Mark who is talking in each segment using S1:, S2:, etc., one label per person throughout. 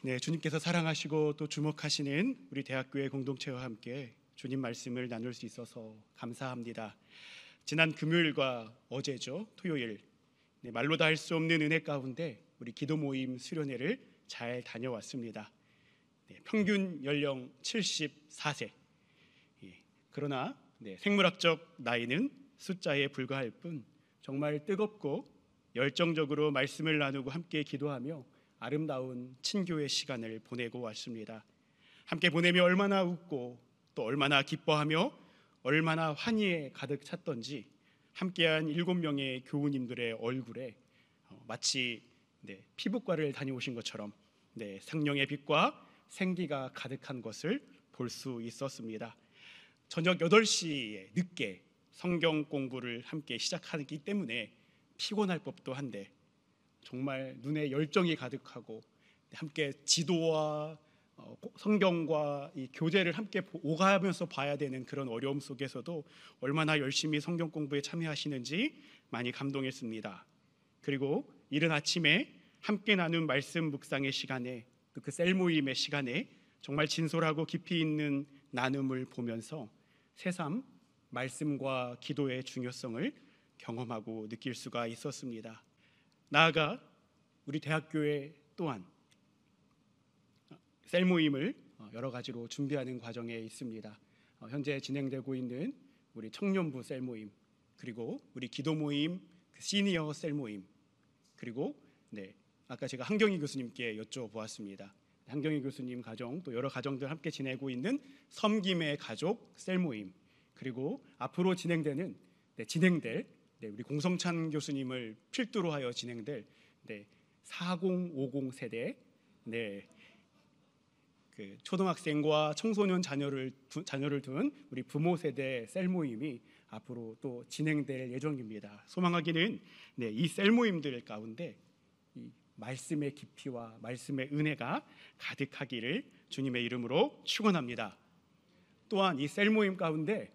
S1: 네, 주님께서 사랑하시고 또 주목하시는 우리 대학교의 공동체와 함께 주님 말씀을 나눌 수 있어서 감사합니다. 지난 금요일과 어제죠, 토요일, 말로 다 할 수 없는 은혜 가운데 우리 기도 모임 수련회를 잘 다녀왔습니다. 평균 연령 74세. 그러나 생물학적 나이는 숫자에 불과할 뿐 정말 뜨겁고 열정적으로 말씀을 나누고 함께 기도하며 아름다운 친교의 시간을 보내고 왔습니다. 함께 보내며 얼마나 웃고 또 얼마나 기뻐하며 얼마나 환희에 가득 찼던지 함께한 7명의 교우님들의 얼굴에 마치 피부과를 다녀오신 것처럼 성령의 빛과 생기가 가득한 것을 볼 수 있었습니다. 저녁 8시에 늦게 성경 공부를 함께 시작하기 때문에 피곤할 법도 한데 정말 눈에 열정이 가득하고 함께 지도와 성경과 이 교재를 함께 오가면서 봐야 되는 그런 어려움 속에서도 얼마나 열심히 성경 공부에 참여하시는지 많이 감동했습니다. 그리고 이른 아침에 함께 나눈 말씀 묵상의 시간에 또 그 셀 모임의 시간에 정말 진솔하고 깊이 있는 나눔을 보면서 새삼 말씀과 기도의 중요성을 경험하고 느낄 수가 있었습니다. 나아가 우리 대학교에 또한 셀 모임을 여러 가지로 준비하는 과정에 있습니다. 현재 진행되고 있는 우리 청년부 셀 모임, 그리고 우리 기도 모임, 시니어 셀 모임, 그리고 아까 제가 한경희 교수님께 여쭤보았습니다. 한경희 교수님 가정 또 여러 가정들 함께 지내고 있는 섬김의 가족 셀 모임, 그리고 앞으로 진행될 우리 공성찬 교수님을 필두로 하여 진행될 4050 세대 그 초등학생과 청소년 자녀를 둔 우리 부모 세대 셀 모임이 앞으로 또 진행될 예정입니다. 소망하기는 이 셀 모임들 가운데 이 말씀의 깊이와 말씀의 은혜가 가득하기를 주님의 이름으로 축원합니다. 또한 이 셀 모임 가운데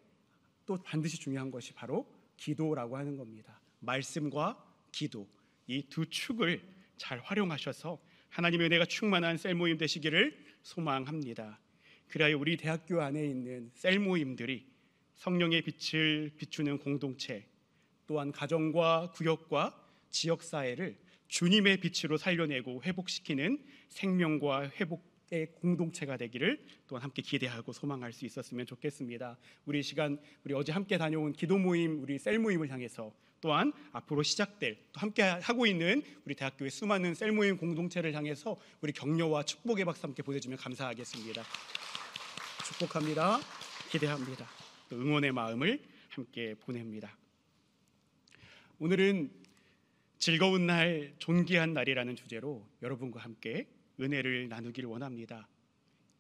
S1: 또 반드시 중요한 것이 바로 기도라고 하는 겁니다. 말씀과 기도, 이 두 축을 잘 활용하셔서 하나님의 은혜가 충만한 셀 모임 되시기를 소망합니다. 그리하여 우리 대학교 안에 있는 셀 모임들이 성령의 빛을 비추는 공동체, 또한 가정과 구역과 지역사회를 주님의 빛으로 살려내고 회복시키는 생명과 회복의 공동체가 되기를 또한 함께 기대하고 소망할 수 있었으면 좋겠습니다. 우리 어제 함께 다녀온 기도 모임, 우리 셀 모임을 향해서 또한 앞으로 시작될 또 함께 하고 있는 우리 대학교의 수많은 셀 모임 공동체를 향해서 우리 격려와 축복의 박수 함께 보내주면 감사하겠습니다. 축복합니다. 기대합니다. 또 응원의 마음을 함께 보냅니다. 오늘은 즐거운 날, 존귀한 날이라는 주제로 여러분과 함께 은혜를 나누기를 원합니다.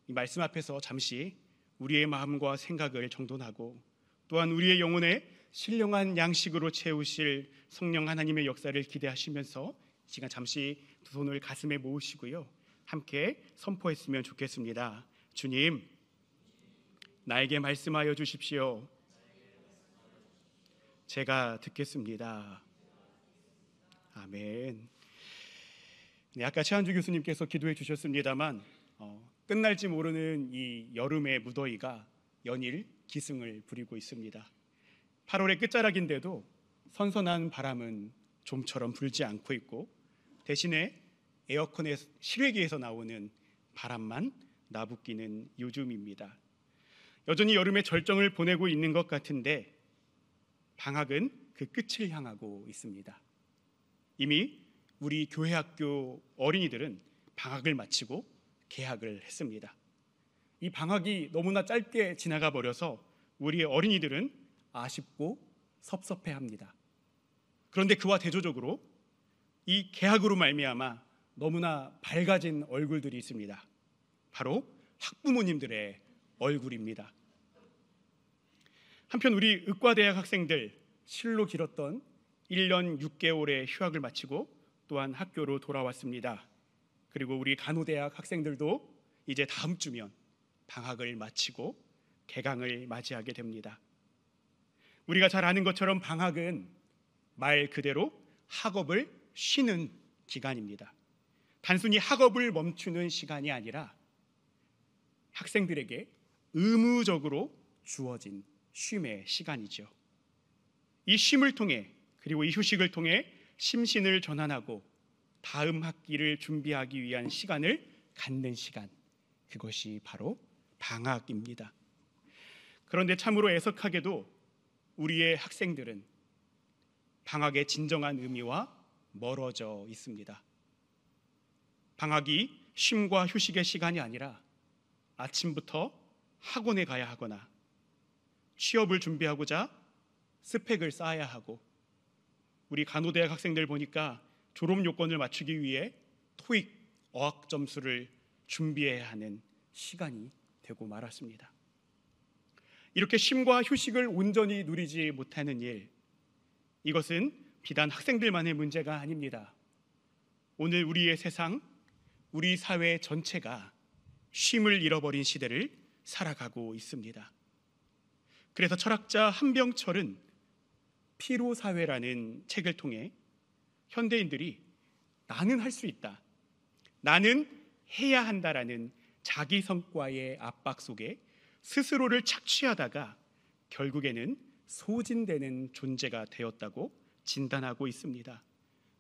S1: 이 말씀 앞에서 잠시 우리의 마음과 생각을 정돈하고 또한 우리의 영혼에 신령한 양식으로 채우실 성령 하나님의 역사를 기대하시면서 이 시간 잠시 두 손을 가슴에 모으시고요, 함께 선포했으면 좋겠습니다. 주님, 나에게 말씀하여 주십시오. 제가 듣겠습니다. 아멘. 아까 최한주 교수님께서 기도해 주셨습니다만 끝날지 모르는 이 여름의 무더위가 연일 기승을 부리고 있습니다. 8월의 끝자락인데도 선선한 바람은 좀처럼 불지 않고 있고 대신에 에어컨의 실외기에서 나오는 바람만 나부끼는 요즘입니다. 여전히 여름의 절정을 보내고 있는 것 같은데 방학은 그 끝을 향하고 있습니다. 이미 우리 교회 학교 어린이들은 방학을 마치고 개학을 했습니다. 이 방학이 너무나 짧게 지나가 버려서 우리 어린이들은 아쉽고 섭섭해합니다. 그런데 그와 대조적으로 이 개학으로 말미암아 너무나 밝아진 얼굴들이 있습니다. 바로 학부모님들의 얼굴입니다. 한편 우리 의과대학 학생들 실로 길었던 1년 6개월의 휴학을 마치고 또한 학교로 돌아왔습니다. 그리고 우리 간호대학 학생들도 이제 다음 주면 방학을 마치고 개강을 맞이하게 됩니다. 우리가 잘 아는 것처럼 방학은 말 그대로 학업을 쉬는 기간입니다. 단순히 학업을 멈추는 시간이 아니라 학생들에게 의무적으로 주어진 쉼의 시간이죠. 이 쉼을 통해, 그리고 이 휴식을 통해 심신을 전환하고 다음 학기를 준비하기 위한 시간을 갖는 시간, 그것이 바로 방학입니다. 그런데 참으로 애석하게도 우리의 학생들은 방학의 진정한 의미와 멀어져 있습니다. 방학이 쉼과 휴식의 시간이 아니라 아침부터 학원에 가야 하거나 취업을 준비하고자 스펙을 쌓아야 하고, 우리 간호대학 학생들 보니까 졸업 요건을 맞추기 위해 토익 어학 점수를 준비해야 하는 시간이 되고 말았습니다. 이렇게 쉼과 휴식을 온전히 누리지 못하는 일, 이것은 비단 학생들만의 문제가 아닙니다. 오늘 우리의 세상, 우리 사회 전체가 쉼을 잃어버린 시대를 살아가고 있습니다. 그래서 철학자 한병철은 피로사회라는 책을 통해 현대인들이 나는 할 수 있다, 나는 해야 한다라는 자기 성과의 압박 속에 스스로를 착취하다가 결국에는 소진되는 존재가 되었다고 진단하고 있습니다.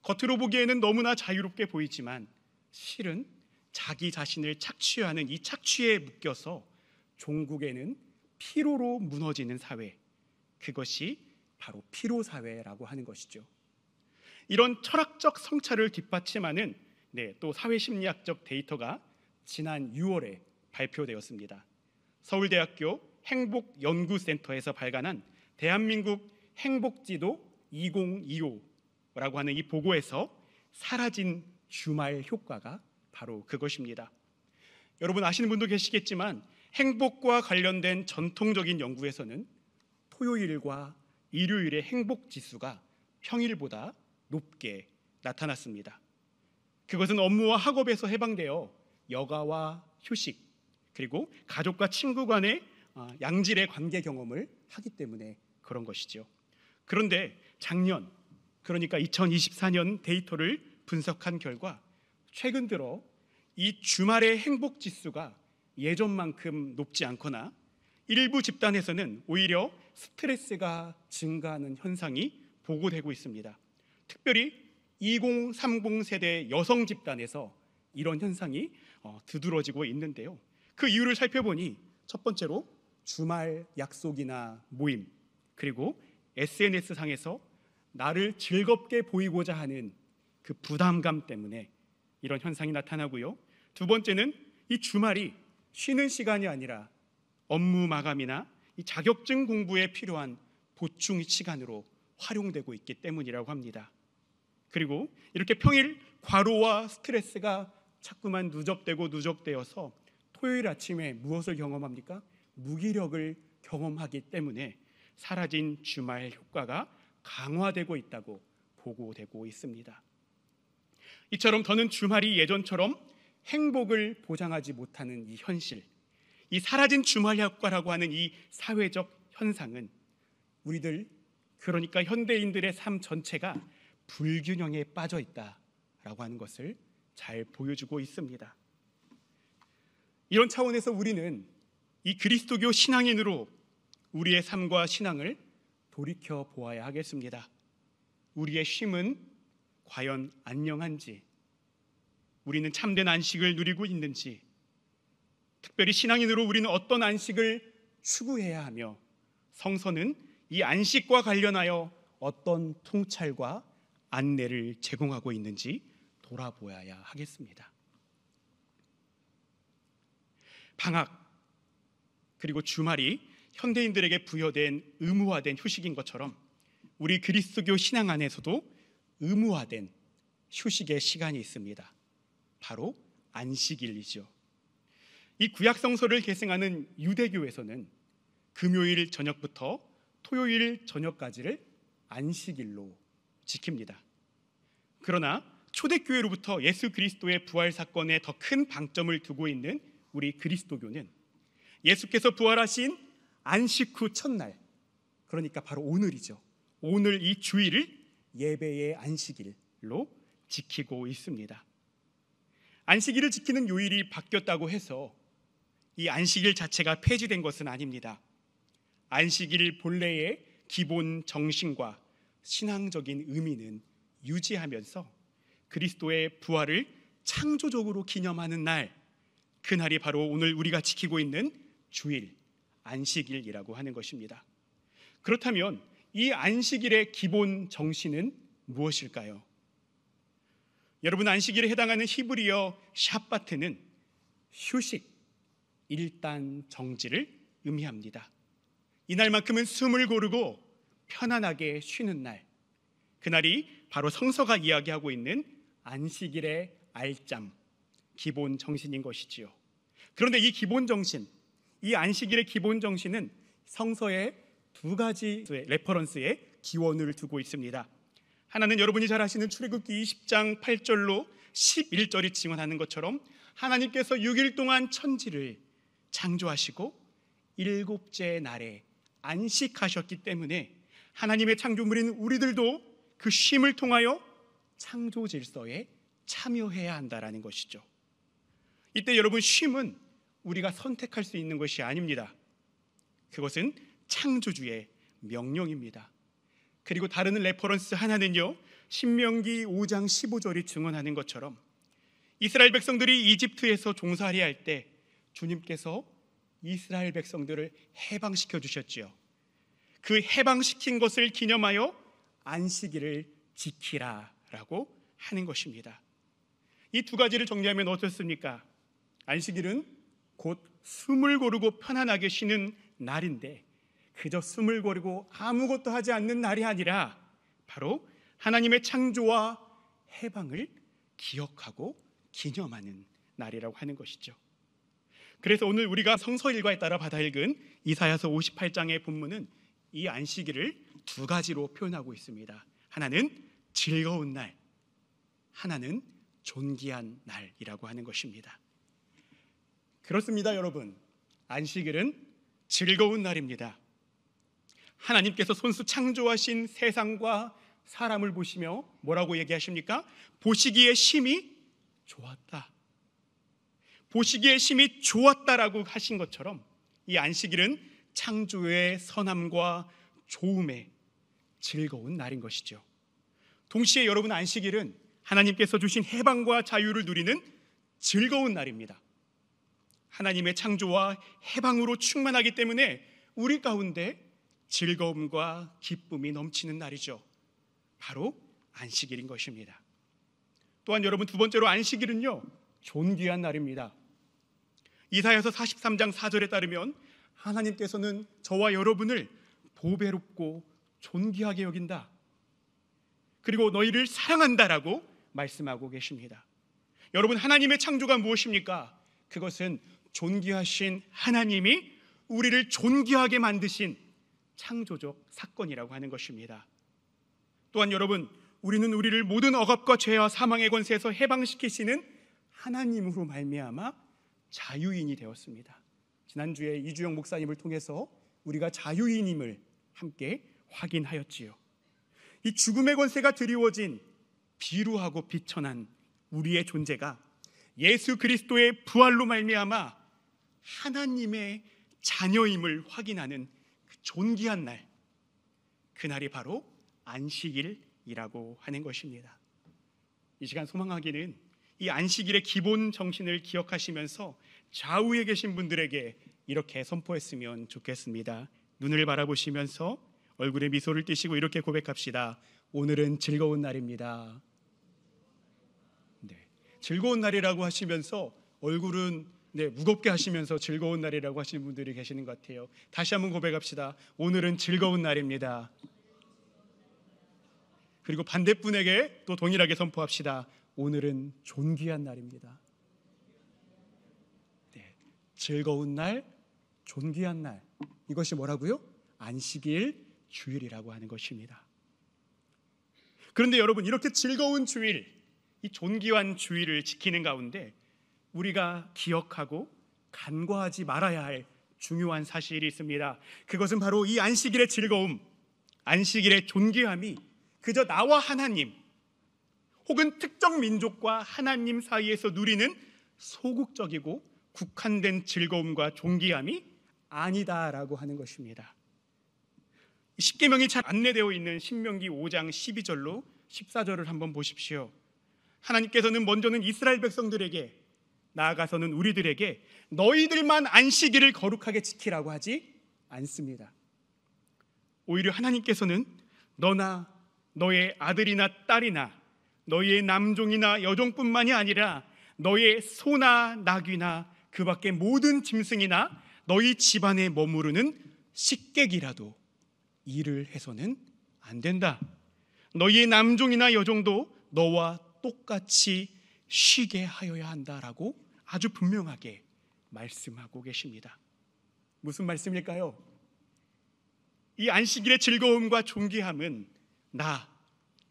S1: 겉으로 보기에는 너무나 자유롭게 보이지만 실은 자기 자신을 착취하는 이 착취에 묶여서 종국에는 피로로 무너지는 사회, 그것이 바로 피로사회라고 하는 것이죠. 이런 철학적 성찰을 뒷받침하는 또 사회심리학적 데이터가 지난 6월에 발표되었습니다. 서울대학교 행복연구센터에서 발간한 대한민국 행복지도 2025라고 하는 이 보고에서 사라진 주말 효과가 바로 그것입니다. 여러분 아시는 분도 계시겠지만 행복과 관련된 전통적인 연구에서는 토요일과 일요일의 행복지수가 평일보다 높게 나타났습니다. 그것은 업무와 학업에서 해방되어 여가와 휴식, 그리고 가족과 친구 간의 양질의 관계 경험을 하기 때문에 그런 것이죠. 그런데 작년, 그러니까 2024년 데이터를 분석한 결과 최근 들어 이 주말의 행복지수가 예전만큼 높지 않거나 일부 집단에서는 오히려 스트레스가 증가하는 현상이 보고되고 있습니다. 특별히 2030 세대 여성 집단에서 이런 현상이 두드러지고 있는데요. 그 이유를 살펴보니 첫 번째로 주말 약속이나 모임, 그리고 SNS상에서 나를 즐겁게 보이고자 하는 그 부담감 때문에 이런 현상이 나타나고요. 두 번째는 이 주말이 쉬는 시간이 아니라 업무 마감이나 이 자격증 공부에 필요한 보충 시간으로 활용되고 있기 때문이라고 합니다. 그리고 이렇게 평일 과로와 스트레스가 자꾸만 누적되어서 토요일 아침에 무엇을 경험합니까? 무기력을 경험하기 때문에 사라진 주말 효과가 강화되고 있다고 보고되고 있습니다. 이처럼 더는 주말이 예전처럼 행복을 보장하지 못하는 이 현실, 이 사라진 주말 효과라고 하는 이 사회적 현상은 우리들, 그러니까 현대인들의 삶 전체가 불균형에 빠져 있다라고 하는 것을 잘 보여주고 있습니다. 이런 차원에서 우리는 이 그리스도교 신앙인으로 우리의 삶과 신앙을 돌이켜 보아야 하겠습니다. 우리의 쉼은 과연 안녕한지, 우리는 참된 안식을 누리고 있는지, 특별히 신앙인으로 우리는 어떤 안식을 추구해야 하며 성서는 이 안식과 관련하여 어떤 통찰과 안내를 제공하고 있는지 돌아보아야 하겠습니다. 방학 그리고 주말이 현대인들에게 부여된 의무화된 휴식인 것처럼 우리 그리스도교 신앙 안에서도 의무화된 휴식의 시간이 있습니다. 바로 안식일이죠. 이 구약 성서를 계승하는 유대교에서는 금요일 저녁부터 토요일 저녁까지를 안식일로 지킵니다. 그러나 초대교회로부터 예수 그리스도의 부활 사건에 더 큰 방점을 두고 있는 우리 그리스도교는 예수께서 부활하신 안식 후 첫날, 그러니까 바로 오늘이죠. 오늘 이 주일을 예배의 안식일로 지키고 있습니다. 안식일을 지키는 요일이 바뀌었다고 해서 이 안식일 자체가 폐지된 것은 아닙니다. 안식일 본래의 기본 정신과 신앙적인 의미는 유지하면서 그리스도의 부활을 창조적으로 기념하는 날, 그날이 바로 오늘 우리가 지키고 있는 주일, 안식일이라고 하는 것입니다. 그렇다면 이 안식일의 기본 정신은 무엇일까요? 여러분, 안식일에 해당하는 히브리어 샤바트는 휴식, 일단 정지를 의미합니다. 이날만큼은 숨을 고르고 편안하게 쉬는 날, 그날이 바로 성서가 이야기하고 있는 안식일의 알짬, 기본 정신인 것이지요. 그런데 이 기본 정신, 이 안식일의 기본 정신은 성서에 두 가지 레퍼런스에 기원을 두고 있습니다. 하나는 여러분이 잘 아시는 출애굽기 20장 8절로 11절이 증언하는 것처럼 하나님께서 6일 동안 천지를 창조하시고 일곱째 날에 안식하셨기 때문에 하나님의 창조물인 우리들도 그 쉼을 통하여 창조 질서에 참여해야 한다라는 것이죠. 이때 여러분, 쉼은 우리가 선택할 수 있는 것이 아닙니다. 그것은 창조주의 명령입니다. 그리고 다른 레퍼런스 하나는요, 신명기 5장 15절이 증언하는 것처럼 이스라엘 백성들이 이집트에서 종살이 할 때 주님께서 이스라엘 백성들을 해방시켜 주셨지요. 그 해방시킨 것을 기념하여 안식일을 지키라라고 하는 것입니다. 이 두 가지를 정리하면 어떻습니까? 안식일은 곧 숨을 고르고 편안하게 쉬는 날인데, 그저 숨을 고르고 아무것도 하지 않는 날이 아니라 바로 하나님의 창조와 해방을 기억하고 기념하는 날이라고 하는 것이죠. 그래서 오늘 우리가 성서 일과에 따라 받아 읽은 이사야서 58장의 본문은 이 안식일을 두 가지로 표현하고 있습니다. 하나는 즐거운 날, 하나는 존귀한 날이라고 하는 것입니다. 그렇습니다, 여러분. 안식일은 즐거운 날입니다. 하나님께서 손수 창조하신 세상과 사람을 보시며 뭐라고 얘기하십니까? 보시기에 심히 좋았다. 보시기에 심히 좋았다라고 하신 것처럼 이 안식일은 창조의 선함과 좋음의 즐거운 날인 것이죠. 동시에 여러분, 안식일은 하나님께서 주신 해방과 자유를 누리는 즐거운 날입니다. 하나님의 창조와 해방으로 충만하기 때문에 우리 가운데 즐거움과 기쁨이 넘치는 날이죠. 바로 안식일인 것입니다. 또한 여러분, 두 번째로 안식일은요, 존귀한 날입니다. 이사야서 43장 4절에 따르면 하나님께서는 저와 여러분을 보배롭고 존귀하게 여긴다, 그리고 너희를 사랑한다라고 말씀하고 계십니다. 여러분, 하나님의 창조가 무엇입니까? 그것은 존귀하신 하나님이 우리를 존귀하게 만드신 창조적 사건이라고 하는 것입니다. 또한 여러분, 우리는 우리를 모든 억압과 죄와 사망의 권세에서 해방시키시는 하나님으로 말미암아 자유인이 되었습니다. 지난주에 이주영 목사님을 통해서 우리가 자유인임을 함께 확인하였지요. 이 죽음의 권세가 드리워진 비루하고 비천한 우리의 존재가 예수 그리스도의 부활로 말미암아 하나님의 자녀임을 확인하는 그 존귀한 날, 그날이 바로 안식일이라고 하는 것입니다. 이 시간 소망하기는 이 안식일의 기본 정신을 기억하시면서 좌우에 계신 분들에게 이렇게 선포했으면 좋겠습니다. 눈을 바라보시면서 얼굴에 미소를 띠시고 이렇게 고백합시다. 오늘은 즐거운 날입니다. 네, 즐거운 날이라고 하시면서 얼굴은 무겁게 하시면서 즐거운 날이라고 하시는 분들이 계시는 것 같아요. 다시 한번 고백합시다. 오늘은 즐거운 날입니다. 그리고 반대분에게 또 동일하게 선포합시다. 오늘은 존귀한 날입니다. 네, 즐거운 날, 존귀한 날, 이것이 뭐라고요? 안식일 주일이라고 하는 것입니다. 그런데 여러분, 이렇게 즐거운 주일, 이 존귀한 주일을 지키는 가운데 우리가 기억하고 간과하지 말아야 할 중요한 사실이 있습니다. 그것은 바로 이 안식일의 즐거움, 안식일의 존귀함이 그저 나와 하나님, 혹은 특정 민족과 하나님 사이에서 누리는 소극적이고 국한된 즐거움과 존귀함이 아니다라고 하는 것입니다. 십계명이 잘 안내되어 있는 신명기 5장 12절로 14절을 한번 보십시오. 하나님께서는 먼저는 이스라엘 백성들에게, 나아가서는 우리들에게 너희들만 안식일을 거룩하게 지키라고 하지 않습니다. 오히려 하나님께서는 너나 너의 아들이나 딸이나 너희의 남종이나 여종뿐만이 아니라 너의 소나 나귀나 그 밖의 모든 짐승이나 너희 집안에 머무르는 식객이라도 일을 해서는 안 된다. 너희의 남종이나 여종도 너와 똑같이 쉬게 하여야 한다라고 아주 분명하게 말씀하고 계십니다. 무슨 말씀일까요? 이 안식일의 즐거움과 존귀함은 나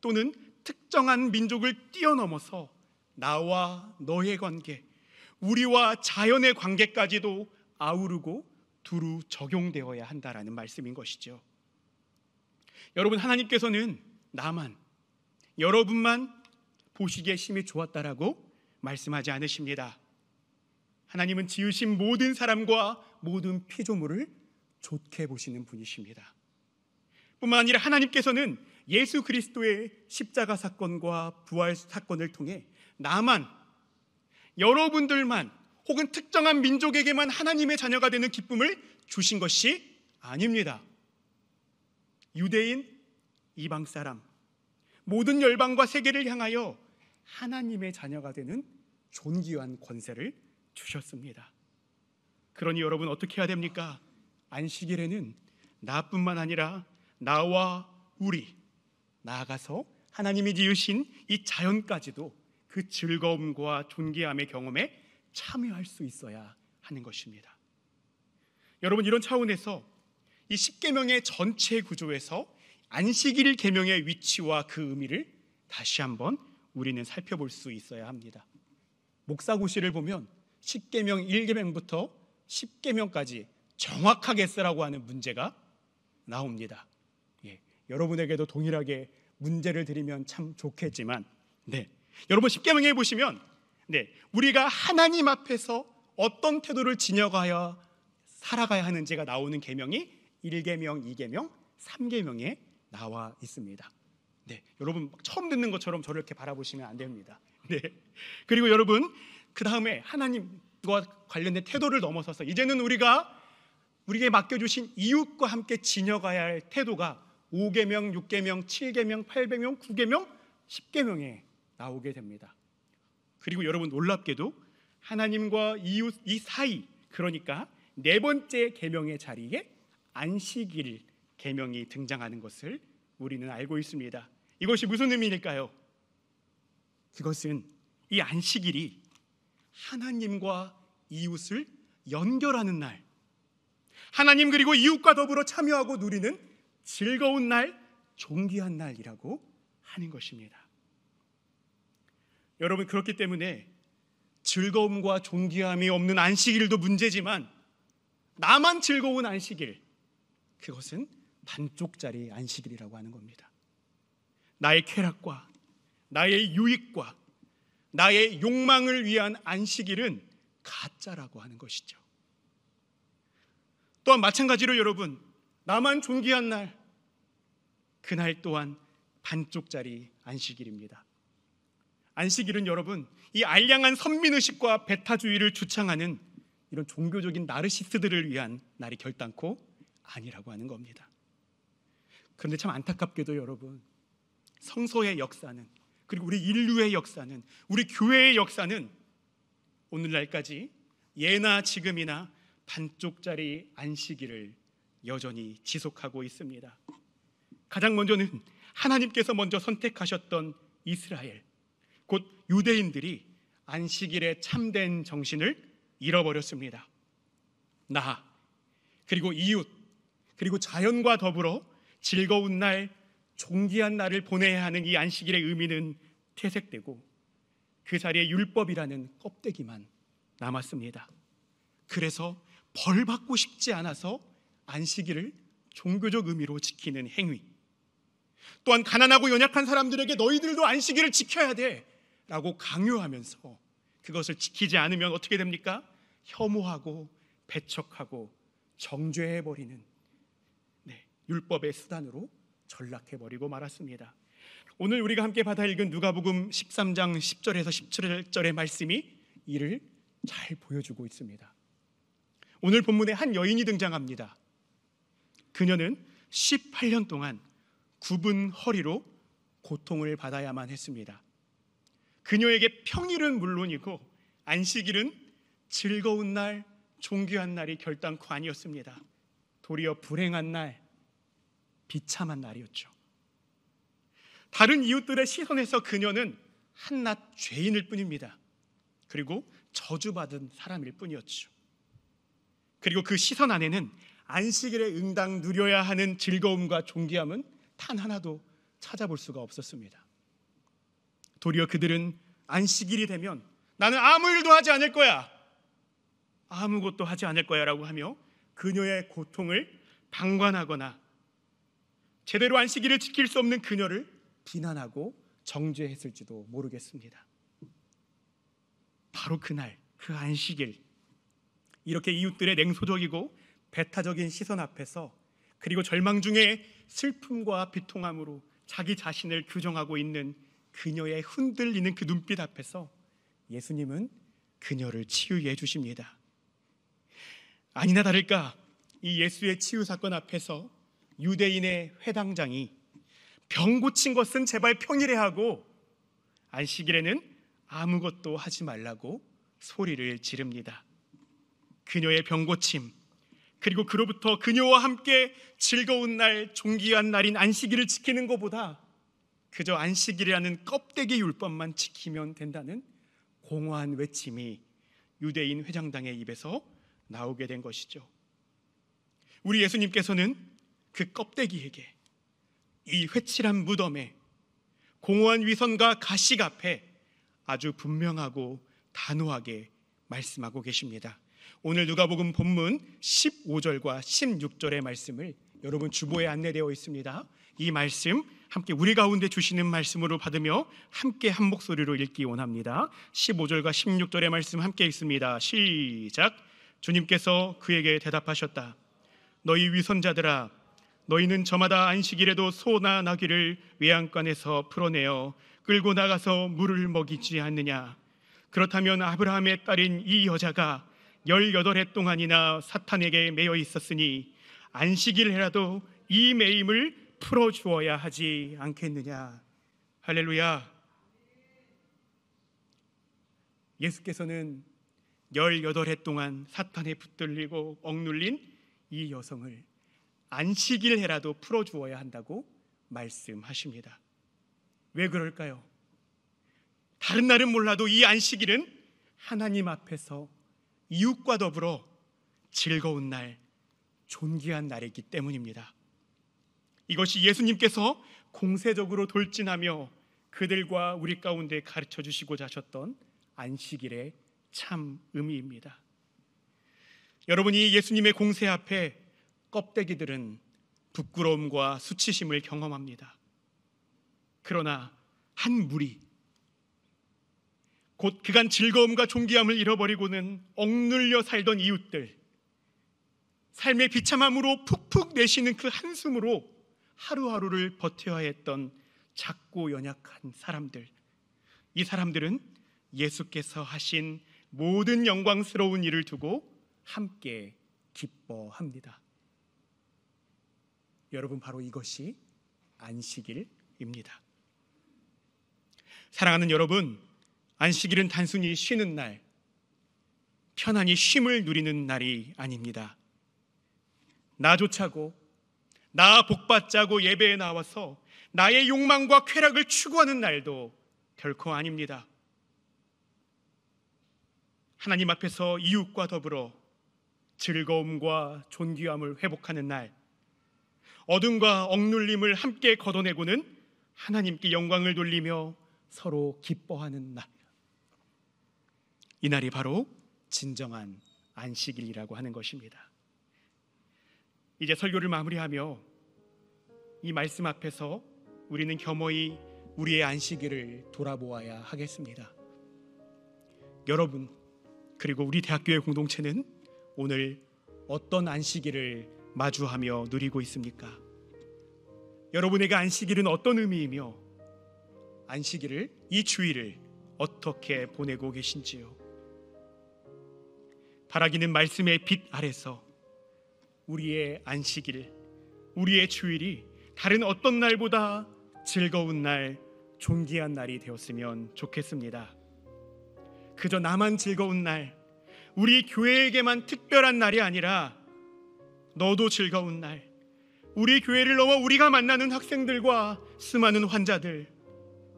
S1: 또는 특정한 민족을 뛰어넘어서 나와 너의 관계, 우리와 자연의 관계까지도 아우르고 두루 적용되어야 한다라는 말씀인 것이죠. 여러분, 하나님께서는 나만, 여러분만 보시기에 심히 좋았다라고 말씀하지 않으십니다. 하나님은 지으신 모든 사람과 모든 피조물을 좋게 보시는 분이십니다. 뿐만 아니라 하나님께서는 예수 그리스도의 십자가 사건과 부활 사건을 통해 나만, 여러분들만, 혹은 특정한 민족에게만 하나님의 자녀가 되는 기쁨을 주신 것이 아닙니다. 유대인, 이방 사람, 모든 열방과 세계를 향하여 하나님의 자녀가 되는 존귀한 권세를 주셨습니다. 그러니 여러분 어떻게 해야 됩니까? 안식일에는 나뿐만 아니라 나와 우리, 나아가서 하나님이 지으신 이 자연까지도 그 즐거움과 존귀함의 경험에 참여할 수 있어야 하는 것입니다. 여러분, 이런 차원에서 이 십계명의 전체 구조에서 안식일 계명의 위치와 그 의미를 다시 한번 우리는 살펴볼 수 있어야 합니다. 목사고시를 보면 십계명 1계명부터 10계명까지 정확하게 쓰라고 하는 문제가 나옵니다. 여러분에게도 동일하게 문제를 드리면 참 좋겠지만, 여러분 십계명에 보시면 우리가 하나님 앞에서 어떤 태도를 지녀가야 살아가야 하는지가 나오는 계명이 1계명, 2계명, 3계명에 나와 있습니다. 여러분 처음 듣는 것처럼 저를 이렇게 바라보시면 안 됩니다. 그리고 여러분 그 다음에 하나님과 관련된 태도를 넘어서서 이제는 우리에게 맡겨주신 이웃과 함께 지녀가야 할 태도가 5계명, 6계명, 7계명, 8계명, 9계명, 10계명에 나오게 됩니다. 그리고 여러분 놀랍게도 하나님과 이웃 이 사이, 그러니까 네 번째 계명의 자리에 안식일 계명이 등장하는 것을 우리는 알고 있습니다. 이것이 무슨 의미일까요? 그것은 이 안식일이 하나님과 이웃을 연결하는 날, 하나님 그리고 이웃과 더불어 참여하고 누리는 즐거운 날, 존귀한 날이라고 하는 것입니다. 여러분, 그렇기 때문에 즐거움과 존귀함이 없는 안식일도 문제지만 나만 즐거운 안식일, 그것은 반쪽짜리 안식일이라고 하는 겁니다. 나의 쾌락과 나의 유익과 나의 욕망을 위한 안식일은 가짜라고 하는 것이죠. 또한 마찬가지로 여러분, 나만 존귀한 날, 그날 또한 반쪽짜리 안식일입니다. 안식일은 여러분 이 알량한 선민의식과 배타주의를 주창하는 이런 종교적인 나르시스트들을 위한 날이 결단코 아니라고 하는 겁니다. 그런데 참 안타깝게도 여러분, 성서의 역사는, 그리고 우리 인류의 역사는, 우리 교회의 역사는 오늘날까지 예나 지금이나 반쪽짜리 안식일을 여전히 지속하고 있습니다. 가장 먼저는 하나님께서 먼저 선택하셨던 이스라엘, 곧 유대인들이 안식일의 참된 정신을 잃어버렸습니다. 나, 그리고 이웃, 그리고 자연과 더불어 즐거운 날, 존귀한 날을 보내야 하는 이 안식일의 의미는 퇴색되고 그 자리에 율법이라는 껍데기만 남았습니다. 그래서 벌 받고 싶지 않아서 안식일을 종교적 의미로 지키는 행위, 또한 가난하고 연약한 사람들에게 너희들도 안식일을 지켜야 돼 라고 강요하면서 그것을 지키지 않으면 어떻게 됩니까? 혐오하고 배척하고 정죄해버리는 율법의 수단으로 전락해버리고 말았습니다. 오늘 우리가 함께 받아 읽은 누가복음 13장 10절에서 17절의 말씀이 이를 잘 보여주고 있습니다. 오늘 본문에 한 여인이 등장합니다. 그녀는 18년 동안 굽은 허리로 고통을 받아야만 했습니다. 그녀에게 평일은 물론이고 안식일은 즐거운 날, 존귀한 날이 결단코 아니었습니다. 도리어 불행한 날, 비참한 날이었죠. 다른 이웃들의 시선에서 그녀는 한낱 죄인일 뿐입니다. 그리고 저주받은 사람일 뿐이었죠. 그리고 그 시선 안에는 안식일에 응당 누려야 하는 즐거움과 존귀함은 단 하나도 찾아볼 수가 없었습니다. 도리어 그들은 안식일이 되면 나는 아무 일도 하지 않을 거야, 아무것도 하지 않을 거야 라고 하며 그녀의 고통을 방관하거나 제대로 안식일을 지킬 수 없는 그녀를 비난하고 정죄했을지도 모르겠습니다. 바로 그날, 그 안식일, 이렇게 이웃들의 냉소적이고 배타적인 시선 앞에서, 그리고 절망 중에 슬픔과 비통함으로 자기 자신을 규정하고 있는 그녀의 흔들리는 그 눈빛 앞에서 예수님은 그녀를 치유해 주십니다. 아니나 다를까 이 예수의 치유 사건 앞에서 유대인의 회당장이 병 고친 것은 제발 평일에 하고 안식일에는 아무것도 하지 말라고 소리를 지릅니다. 그녀의 병 고침, 그리고 그로부터 그녀와 함께 즐거운 날, 존귀한 날인 안식일을 지키는 것보다 그저 안식일이라는 껍데기 율법만 지키면 된다는 공허한 외침이 유대인 회장당의 입에서 나오게 된 것이죠. 우리 예수님께서는 그 껍데기에게, 이 회칠한 무덤에, 공허한 위선과 가식 앞에 아주 분명하고 단호하게 말씀하고 계십니다. 오늘 누가복음 본문 15절과 16절의 말씀을 여러분 주보에 안내되어 있습니다. 이 말씀 함께 우리 가운데 주시는 말씀으로 받으며 함께 한 목소리로 읽기 원합니다. 15절과 16절의 말씀 함께 읽습니다. 시작. 주님께서 그에게 대답하셨다. 너희 위선자들아, 너희는 저마다 안식일에도 소나 나귀를 외양간에서 풀어내어 끌고 나가서 물을 먹이지 않느냐? 그렇다면 아브라함의 딸인 이 여자가 18해 동안이나 사탄에게 매여 있었으니 안식일에라도 이 매임을 풀어주어야 하지 않겠느냐? 할렐루야. 예수께서는 18해 동안 사탄에 붙들리고 억눌린 이 여성을 안식일에라도 풀어주어야 한다고 말씀하십니다. 왜 그럴까요? 다른 날은 몰라도 이 안식일은 하나님 앞에서 이웃과 더불어 즐거운 날, 존귀한 날이기 때문입니다. 이것이 예수님께서 공세적으로 돌진하며 그들과 우리 가운데 가르쳐 주시고자 하셨던 안식일의 참 의미입니다. 여러분이 예수님의 공세 앞에 껍데기들은 부끄러움과 수치심을 경험합니다. 그러나 한 무리, 곧 그간 즐거움과 존귀함을 잃어버리고는 억눌려 살던 이웃들, 삶의 비참함으로 푹푹 내쉬는 그 한숨으로 하루하루를 버텨야 했던 작고 연약한 사람들, 이 사람들은 예수께서 하신 모든 영광스러운 일을 두고 함께 기뻐합니다. 여러분, 바로 이것이 안식일입니다. 사랑하는 여러분, 안식일은 단순히 쉬는 날, 편안히 쉼을 누리는 날이 아닙니다. 나 좋자고, 나 복받자고 예배에 나와서 나의 욕망과 쾌락을 추구하는 날도 결코 아닙니다. 하나님 앞에서 이웃과 더불어 즐거움과 존귀함을 회복하는 날, 어둠과 억눌림을 함께 걷어내고는 하나님께 영광을 돌리며 서로 기뻐하는 날, 이 날이 바로 진정한 안식일이라고 하는 것입니다. 이제 설교를 마무리하며 이 말씀 앞에서 우리는 겸허히 우리의 안식일을 돌아보아야 하겠습니다. 여러분, 그리고 우리 대학교의 공동체는 오늘 어떤 안식일을 마주하며 누리고 있습니까? 여러분에게 안식일은 어떤 의미이며 안식일을, 이 주일을 어떻게 보내고 계신지요? 바라기는 말씀의 빛 아래서 우리의 안식일, 우리의 주일이 다른 어떤 날보다 즐거운 날, 존귀한 날이 되었으면 좋겠습니다. 그저 나만 즐거운 날, 우리 교회에게만 특별한 날이 아니라 너도 즐거운 날, 우리 교회를 넘어 우리가 만나는 학생들과 수많은 환자들,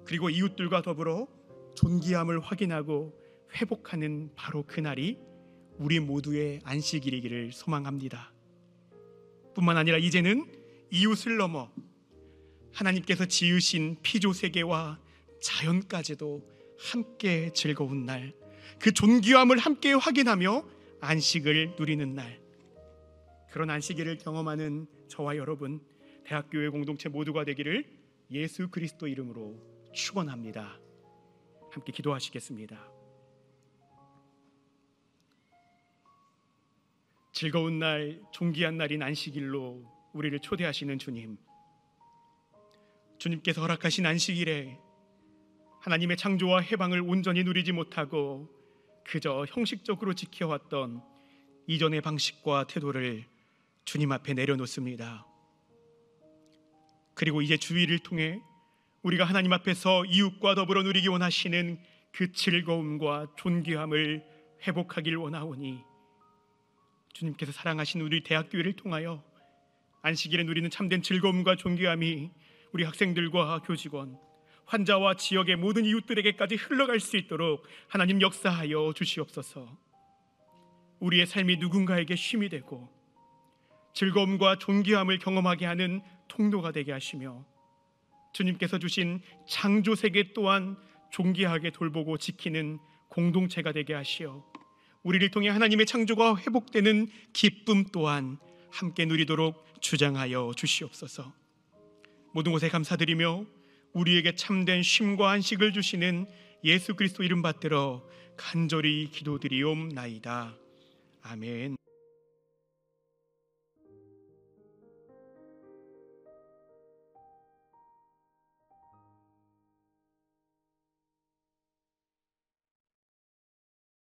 S1: 그리고 이웃들과 더불어 존귀함을 확인하고 회복하는 바로 그날이 우리 모두의 안식일이기를 소망합니다. 뿐만 아니라 이제는 이웃을 넘어 하나님께서 지으신 피조세계와 자연까지도 함께 즐거운 날, 그 존귀함을 함께 확인하며 안식을 누리는 날, 그런 안식일을 경험하는 저와 여러분, 대학교의 공동체 모두가 되기를 예수 그리스도 이름으로 축원합니다. 함께 기도하시겠습니다. 즐거운 날, 존귀한 날인 안식일로 우리를 초대하시는 주님, 주님께서 허락하신 안식일에 하나님의 창조와 해방을 온전히 누리지 못하고 그저 형식적으로 지켜왔던 이전의 방식과 태도를 주님 앞에 내려놓습니다. 그리고 이제 주일을 통해 우리가 하나님 앞에서 이웃과 더불어 누리기 원하시는 그 즐거움과 존귀함을 회복하길 원하오니 주님께서 사랑하신 우리 대학교회를 통하여 안식일에 누리는 참된 즐거움과 존귀함이 우리 학생들과 교직원, 환자와 지역의 모든 이웃들에게까지 흘러갈 수 있도록 하나님 역사하여 주시옵소서. 우리의 삶이 누군가에게 쉼이 되고 즐거움과 존귀함을 경험하게 하는 통로가 되게 하시며 주님께서 주신 창조세계 또한 존귀하게 돌보고 지키는 공동체가 되게 하시어 우리를 통해 하나님의 창조가 회복되는 기쁨 또한 함께 누리도록 주장하여 주시옵소서. 모든 것에 감사드리며 우리에게 참된 쉼과 안식을 주시는 예수 그리스도 이름 받들어 간절히 기도드리옵나이다. 아멘.